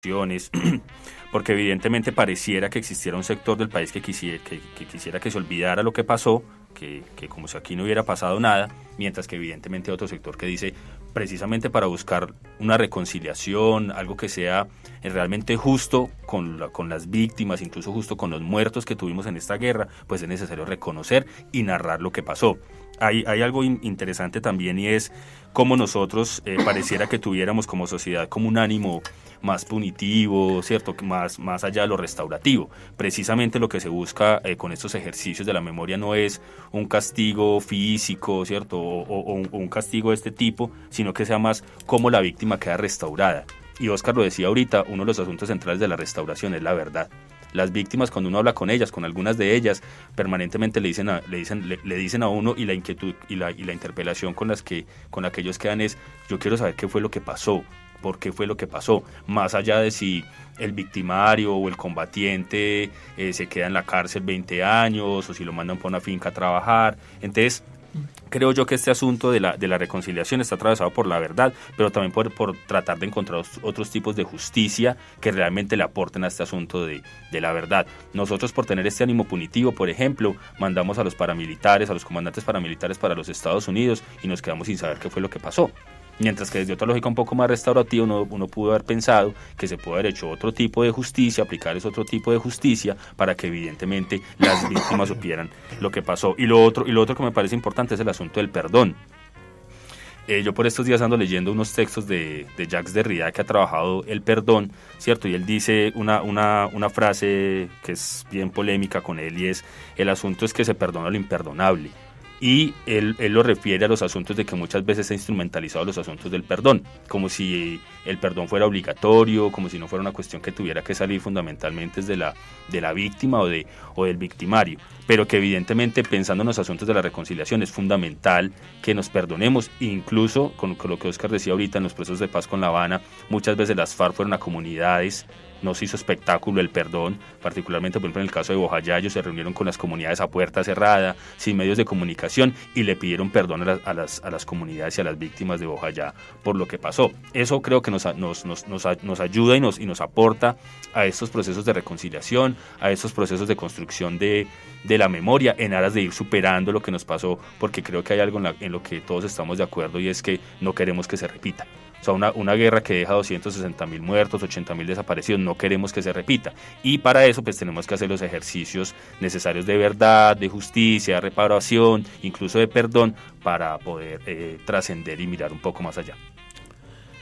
cuestiones, porque evidentemente pareciera que existiera un sector del país que quisiera que se olvidara lo que pasó, que como si aquí no hubiera pasado nada, mientras que evidentemente hay otro sector que dice, precisamente para buscar una reconciliación, algo que sea realmente justo con las víctimas, incluso justo con los muertos que tuvimos en esta guerra, pues es necesario reconocer y narrar lo que pasó. Hay algo interesante también, y es cómo nosotros pareciera que tuviéramos como sociedad como un ánimo más punitivo, ¿cierto? Más allá de lo restaurativo. Precisamente lo que se busca con estos ejercicios de la memoria no es un castigo físico, ¿cierto? O un castigo de este tipo, sino que sea más cómo la víctima queda restaurada. Y Óscar lo decía ahorita, uno de los asuntos centrales de la restauración es la verdad. Las víctimas, cuando uno habla con ellas, con algunas de ellas, permanentemente le dicen a uno, y la inquietud y la interpelación con la que ellos quedan es: yo quiero saber qué fue lo que pasó, por qué fue lo que pasó, más allá de si el victimario o el combatiente se queda en la cárcel 20 años o si lo mandan para una finca a trabajar. Entonces, creo yo que este asunto de la reconciliación está atravesado por la verdad, pero también por tratar de encontrar otros tipos de justicia que realmente le aporten a este asunto de la verdad. Nosotros, por tener este ánimo punitivo, por ejemplo, mandamos a los paramilitares, a los comandantes paramilitares para los Estados Unidos y nos quedamos sin saber qué fue lo que pasó. Mientras que desde otra lógica un poco más restaurativa uno pudo haber pensado que se puede haber hecho otro tipo de justicia, aplicar ese otro tipo de justicia para que evidentemente las víctimas supieran lo que pasó. Y lo otro que me parece importante es el asunto del perdón. Yo por estos días ando leyendo unos textos de Jacques Derrida, que ha trabajado el perdón, ¿cierto? Y él dice una frase que es bien polémica con él, y es: el asunto es que se perdona lo imperdonable. Y él lo refiere a los asuntos de que muchas veces se han instrumentalizado los asuntos del perdón, como si el perdón fuera obligatorio, como si no fuera una cuestión que tuviera que salir fundamentalmente de la víctima o del victimario, pero que evidentemente, pensando en los asuntos de la reconciliación, es fundamental que nos perdonemos. Incluso con lo que Óscar decía ahorita, en los procesos de paz con La Habana, muchas veces las FARC fueron a comunidades, no se hizo espectáculo el perdón, particularmente por ejemplo en el caso de Bojayá, ellos se reunieron con las comunidades a puerta cerrada, sin medios de comunicación, y le pidieron perdón a las comunidades y a las víctimas de Bojayá por lo que pasó. Eso creo que nos ayuda y nos aporta a estos procesos de reconciliación, a estos procesos de construcción de la memoria, en aras de ir superando lo que nos pasó, porque creo que hay algo en lo que todos estamos de acuerdo, y es que no queremos que se repita. O sea, una guerra que deja 260.000 muertos, 80.000 desaparecidos, no queremos que se repita. Y para eso pues tenemos que hacer los ejercicios necesarios de verdad, de justicia, de reparación, incluso de perdón, para poder trascender y mirar un poco más allá.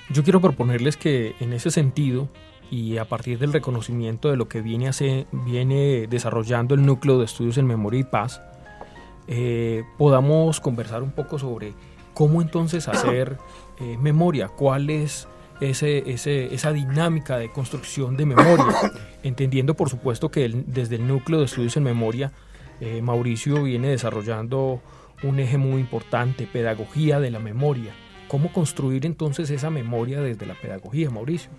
Yo quiero proponerles que en ese sentido, y a partir del reconocimiento de lo que viene desarrollando el Núcleo de Estudios en Memoria y Paz, podamos conversar un poco sobre cómo entonces hacer memoria, cuál es esa dinámica de construcción de memoria, entendiendo por supuesto que desde el Núcleo de Estudios en Memoria, Mauricio viene desarrollando un eje muy importante: pedagogía de la memoria. ¿Cómo construir entonces esa memoria desde la pedagogía, Mauricio?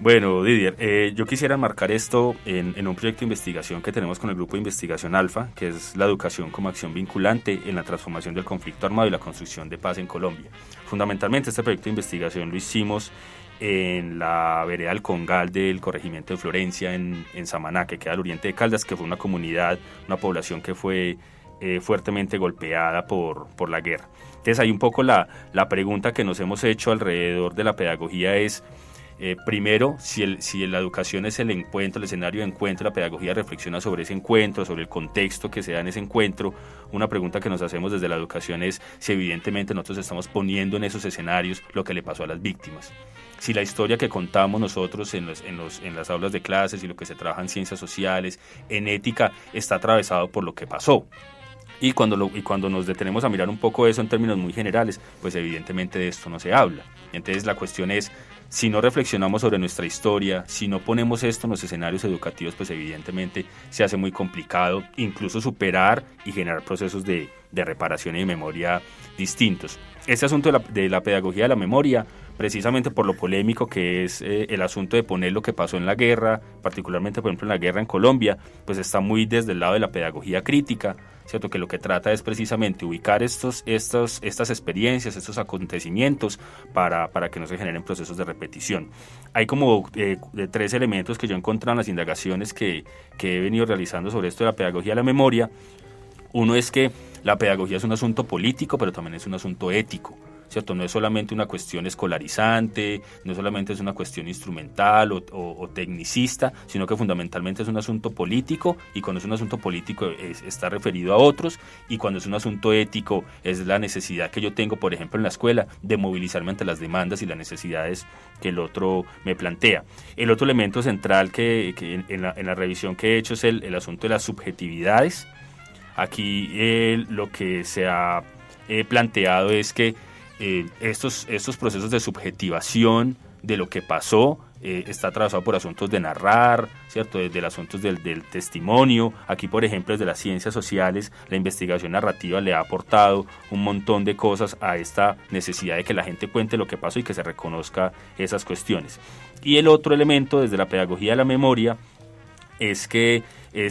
Bueno, Didier, yo quisiera marcar esto en un proyecto de investigación que tenemos con el Grupo de Investigación Alfa, que es la educación como acción vinculante en la transformación del conflicto armado y la construcción de paz en Colombia. Fundamentalmente este proyecto de investigación lo hicimos en la vereda del Congal del corregimiento de Florencia, en Samaná, que queda al oriente de Caldas, que fue una comunidad, una población que fue fuertemente golpeada por la guerra. Entonces hay un poco la pregunta que nos hemos hecho alrededor de la pedagogía es: primero, si la educación es el encuentro, el escenario de encuentro, la pedagogía reflexiona sobre ese encuentro, sobre el contexto que se da en ese encuentro. Una pregunta que nos hacemos desde la educación es si evidentemente nosotros estamos poniendo en esos escenarios lo que le pasó a las víctimas. Si la historia que contamos nosotros en las aulas de clases y lo que se trabaja en ciencias sociales, en ética, está atravesado por lo que pasó. Y cuando nos detenemos a mirar un poco eso en términos muy generales, pues evidentemente de esto no se habla. Entonces la cuestión es, si no reflexionamos sobre nuestra historia, si no ponemos esto en los escenarios educativos, pues evidentemente se hace muy complicado incluso superar y generar procesos de de reparación y de memoria distintos. Este asunto de la pedagogía de la memoria, precisamente por lo polémico que es el asunto de poner lo que pasó en la guerra, particularmente por ejemplo en la guerra en Colombia, pues está muy desde el lado de la pedagogía crítica, ¿cierto? Que lo que trata es precisamente ubicar estas experiencias, estos acontecimientos para que no se generen procesos de repetición. Hay como 3 elementos que yo he encontrado en las indagaciones que he venido realizando sobre esto de la pedagogía de la memoria. Uno es que la pedagogía es un asunto político, pero también es un asunto ético, ¿cierto? No es solamente una cuestión escolarizante, no solamente es una cuestión instrumental o tecnicista, sino que fundamentalmente es un asunto político, y cuando es un asunto político está referido a otros, y cuando es un asunto ético es la necesidad que yo tengo, por ejemplo, en la escuela, de movilizarme ante las demandas y las necesidades que el otro me plantea. El otro elemento central que en la revisión que he hecho es el asunto de las subjetividades. Aquí lo que se ha planteado es que estos procesos de subjetivación de lo que pasó está atravesado por asuntos de narrar, ¿cierto? Desde los asuntos del testimonio. Aquí, por ejemplo, desde las ciencias sociales, la investigación narrativa le ha aportado un montón de cosas a esta necesidad de que la gente cuente lo que pasó y que se reconozca esas cuestiones. Y el otro elemento, desde la pedagogía de la memoria, es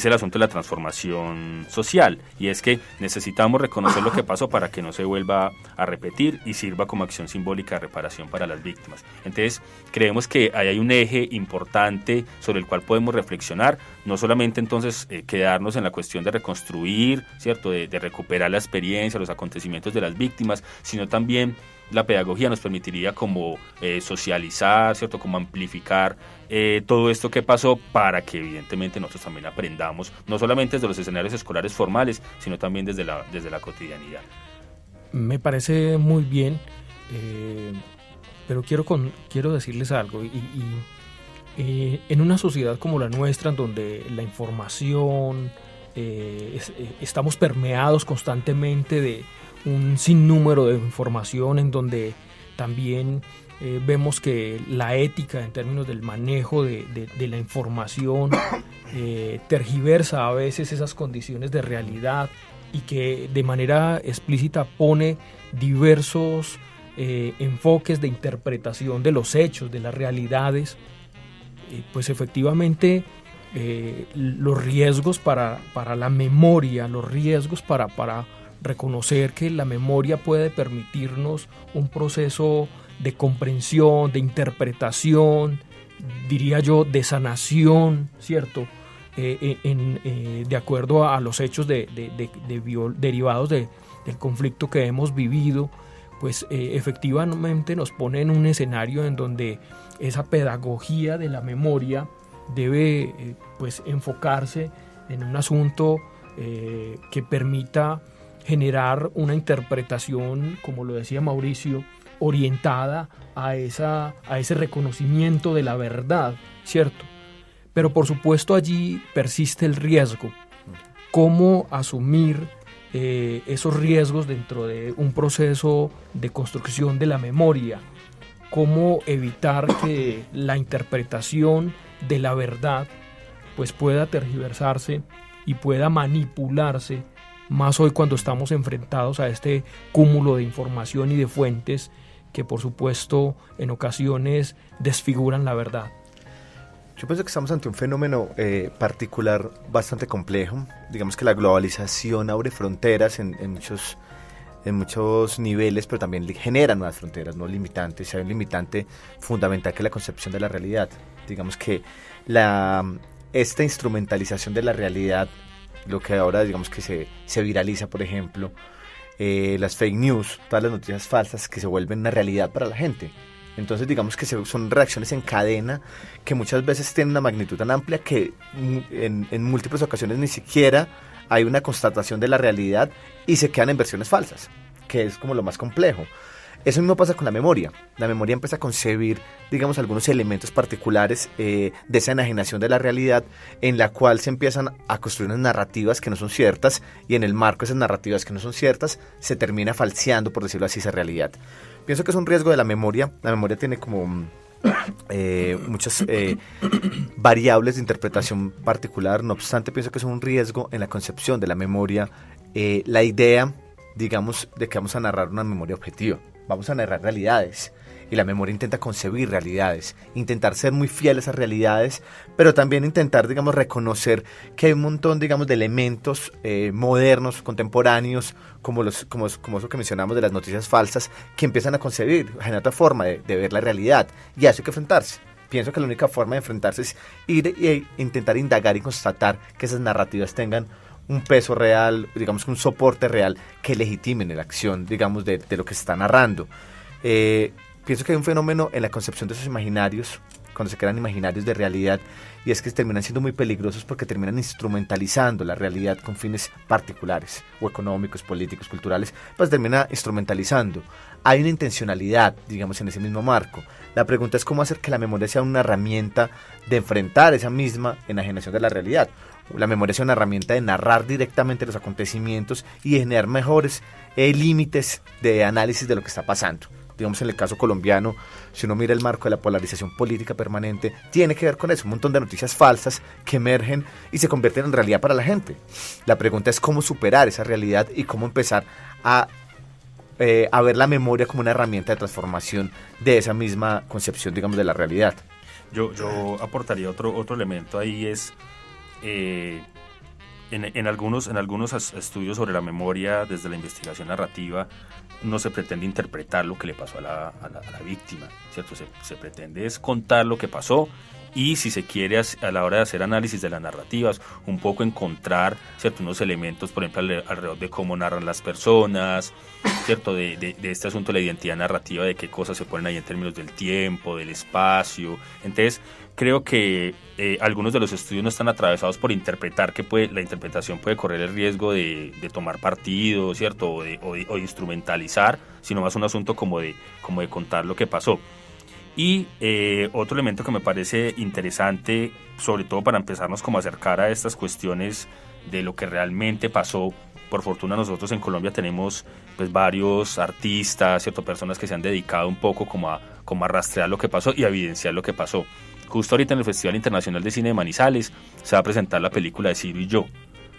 el asunto de la transformación social, y es que necesitamos reconocer lo que pasó para que no se vuelva a repetir y sirva como acción simbólica de reparación para las víctimas. Entonces, creemos que ahí hay un eje importante sobre el cual podemos reflexionar, no solamente entonces quedarnos en la cuestión de reconstruir, ¿cierto? De recuperar la experiencia, los acontecimientos de las víctimas, sino también la pedagogía nos permitiría como socializar, ¿cierto? Como amplificar todo esto que pasó para que evidentemente nosotros también aprendamos, no solamente desde los escenarios escolares formales, sino también desde la cotidianidad. Me parece muy bien, pero quiero decirles algo. En una sociedad como la nuestra, en donde la información, estamos permeados constantemente de un sinnúmero de información, en donde también vemos que la ética en términos del manejo de la información tergiversa a veces esas condiciones de realidad, y que de manera explícita pone diversos enfoques de interpretación de los hechos, de las realidades. Pues efectivamente los riesgos para la memoria, los riesgos para reconocer que la memoria puede permitirnos un proceso de comprensión, de interpretación, diría yo, de sanación, ¿cierto? De acuerdo a los hechos derivados del conflicto que hemos vivido, pues efectivamente nos pone en un escenario en donde esa pedagogía de la memoria debe pues enfocarse en un asunto que permita generar una interpretación, como lo decía Mauricio, orientada a ese reconocimiento de la verdad, ¿cierto? Pero por supuesto allí persiste el riesgo. ¿Cómo asumir esos riesgos dentro de un proceso de construcción de la memoria? ¿Cómo evitar que la interpretación de la verdad pues pueda tergiversarse y pueda manipularse, más hoy cuando estamos enfrentados a este cúmulo de información y de fuentes que por supuesto en ocasiones desfiguran la verdad? Yo pienso que estamos ante un fenómeno particular bastante complejo. Digamos que la globalización abre fronteras en muchos niveles, pero también genera nuevas fronteras, no limitantes. Hay un limitante fundamental que es la concepción de la realidad. Digamos que esta instrumentalización de la realidad, lo que ahora digamos que se viraliza, por ejemplo, las fake news, todas las noticias falsas que se vuelven una realidad para la gente. Entonces digamos que son reacciones en cadena que muchas veces tienen una magnitud tan amplia que en múltiples ocasiones ni siquiera hay una constatación de la realidad y se quedan en versiones falsas, que es como lo más complejo. Eso mismo pasa con la memoria. La memoria empieza a concebir, digamos, algunos elementos particulares de esa enajenación de la realidad, en la cual se empiezan a construir unas narrativas que no son ciertas, y en el marco de esas narrativas que no son ciertas se termina falseando, por decirlo así, esa realidad. Pienso que es un riesgo de la memoria. La memoria tiene como muchas variables de interpretación particular. No obstante, pienso que es un riesgo en la concepción de la memoria. La idea digamos, de que vamos a narrar una memoria objetiva, vamos a narrar realidades. Y la memoria intenta concebir realidades, intentar ser muy fiel a esas realidades, pero también intentar, digamos, reconocer que hay un montón, digamos, de elementos modernos, contemporáneos, como eso que mencionamos de las noticias falsas, que empiezan a concebir, a generar otra forma de ver la realidad, y a eso hay que enfrentarse. Pienso que la única forma de enfrentarse es ir e intentar indagar y constatar que esas narrativas tengan un peso real, digamos, un soporte real que legitimen la acción, digamos, de lo que se está narrando. Pienso que hay un fenómeno en la concepción de esos imaginarios, cuando se crean imaginarios de realidad, y es que terminan siendo muy peligrosos porque terminan instrumentalizando la realidad con fines particulares, o económicos, políticos, culturales, pues termina instrumentalizando. Hay una intencionalidad, digamos, en ese mismo marco. La pregunta es cómo hacer que la memoria sea una herramienta de enfrentar esa misma enajenación de la realidad. La memoria sea una herramienta de narrar directamente los acontecimientos y de generar mejores límites de análisis de lo que está pasando. Digamos, en el caso colombiano, si uno mira el marco de la polarización política permanente, tiene que ver con eso, un montón de noticias falsas que emergen y se convierten en realidad para la gente. La pregunta es cómo superar esa realidad y cómo empezar a ver la memoria como una herramienta de transformación de esa misma concepción, digamos, de la realidad. Yo aportaría otro elemento ahí, es en algunos estudios sobre la memoria, desde la investigación narrativa, no se pretende interpretar lo que le pasó a la víctima, ¿cierto? Se pretende es contar lo que pasó, y si se quiere, a la hora de hacer análisis de las narrativas, un poco encontrar, ¿cierto?, unos elementos, por ejemplo, alrededor de cómo narran las personas, ¿cierto?, de este asunto de la identidad narrativa, de qué cosas se ponen ahí en términos del tiempo, del espacio. Entonces, creo que algunos de los estudios no están atravesados por interpretar que la interpretación puede correr el riesgo de tomar partido, ¿cierto?, o de instrumentalizar, sino más un asunto como de contar lo que pasó. Y otro elemento que me parece interesante, sobre todo para empezarnos como a acercar a estas cuestiones de lo que realmente pasó. Por fortuna nosotros en Colombia tenemos pues varios artistas, ¿cierto?, personas que se han dedicado un poco como a rastrear lo que pasó y a evidenciar lo que pasó. Justo ahorita en el Festival Internacional de Cine de Manizales se va a presentar la película de Ciro y yo,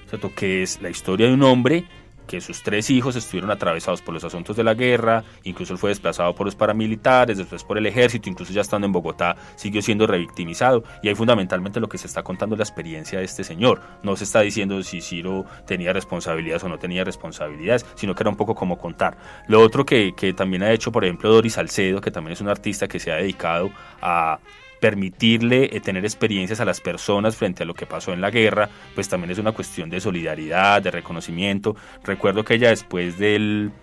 ¿cierto?, que es la historia de un hombre que sus 3 hijos estuvieron atravesados por los asuntos de la guerra, incluso él fue desplazado por los paramilitares, después por el ejército, incluso ya estando en Bogotá siguió siendo revictimizado, y ahí fundamentalmente lo que se está contando es la experiencia de este señor. No se está diciendo si Ciro tenía responsabilidades o no tenía responsabilidades, sino que era un poco como contar. Lo otro que también ha hecho, por ejemplo, Doris Salcedo, que también es una artista que se ha dedicado a permitirle tener experiencias a las personas frente a lo que pasó en la guerra, pues también es una cuestión de solidaridad, de reconocimiento. Recuerdo que ella, después del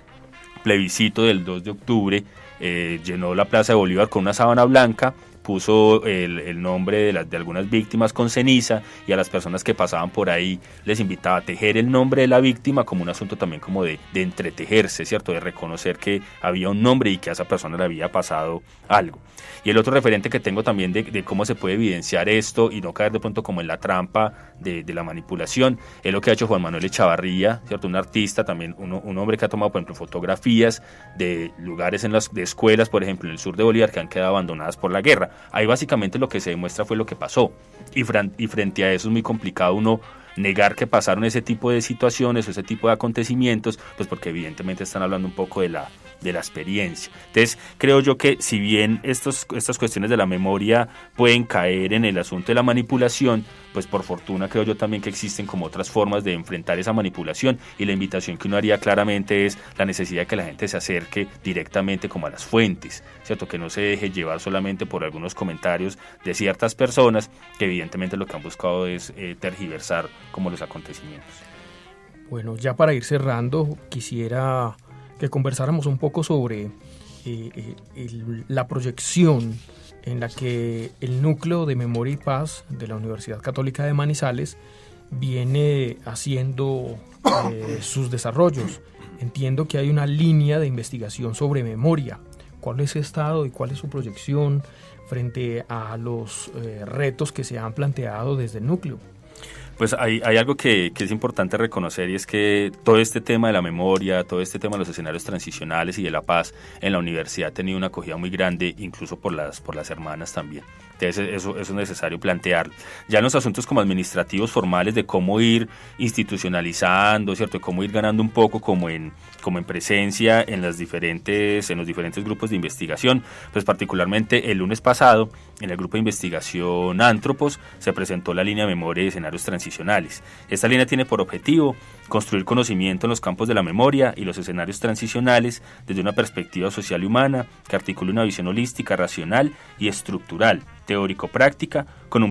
plebiscito del 2 de octubre, llenó la Plaza de Bolívar con una sábana blanca, puso el nombre de algunas víctimas con ceniza, y a las personas que pasaban por ahí les invitaba a tejer el nombre de la víctima como un asunto también como de entretejerse, ¿cierto?, de reconocer que había un nombre y que a esa persona le había pasado algo. Y el otro referente que tengo también de cómo se puede evidenciar esto y no caer de pronto como en la trampa de la manipulación es lo que ha hecho Juan Manuel Echavarría, ¿cierto?, un artista también, un hombre que ha tomado, por ejemplo, fotografías de lugares de escuelas, por ejemplo, en el sur de Bolívar, que han quedado abandonadas por la guerra. Ahí básicamente lo que se demuestra fue lo que pasó, y frente a eso es muy complicado uno negar que pasaron ese tipo de situaciones o ese tipo de acontecimientos, pues porque evidentemente están hablando un poco de la experiencia. Entonces creo yo que si bien estas cuestiones de la memoria pueden caer en el asunto de la manipulación, pues por fortuna creo yo también que existen como otras formas de enfrentar esa manipulación, y la invitación que uno haría claramente es la necesidad de que la gente se acerque directamente como a las fuentes, ¿cierto?, que no se deje llevar solamente por algunos comentarios de ciertas personas que evidentemente lo que han buscado es tergiversar como los acontecimientos. Bueno, ya para ir cerrando, quisiera que conversáramos un poco sobre la proyección en la que el Núcleo de Memoria y Paz de la Universidad Católica de Manizales viene haciendo sus desarrollos. Entiendo que hay una línea de investigación sobre memoria. ¿Cuál es su estado y cuál es su proyección frente a los retos que se han planteado desde el núcleo? Pues hay algo que es importante reconocer, y es que todo este tema de la memoria, todo este tema de los escenarios transicionales y de la paz en la universidad ha tenido una acogida muy grande, incluso por las hermanas también. Entonces eso es necesario plantearlo. Ya en los asuntos como administrativos formales de cómo ir institucionalizando, ¿cierto? De cómo ir ganando un poco como en presencia en los diferentes grupos de investigación, pues particularmente el lunes pasado en el grupo de investigación Antropos se presentó la línea Memoria y Escenarios Transicionales. Esta línea tiene por objetivo construir conocimiento en los campos de la memoria y los escenarios transicionales desde una perspectiva social y humana que articule una visión holística, racional y estructural, teórico-práctica, con un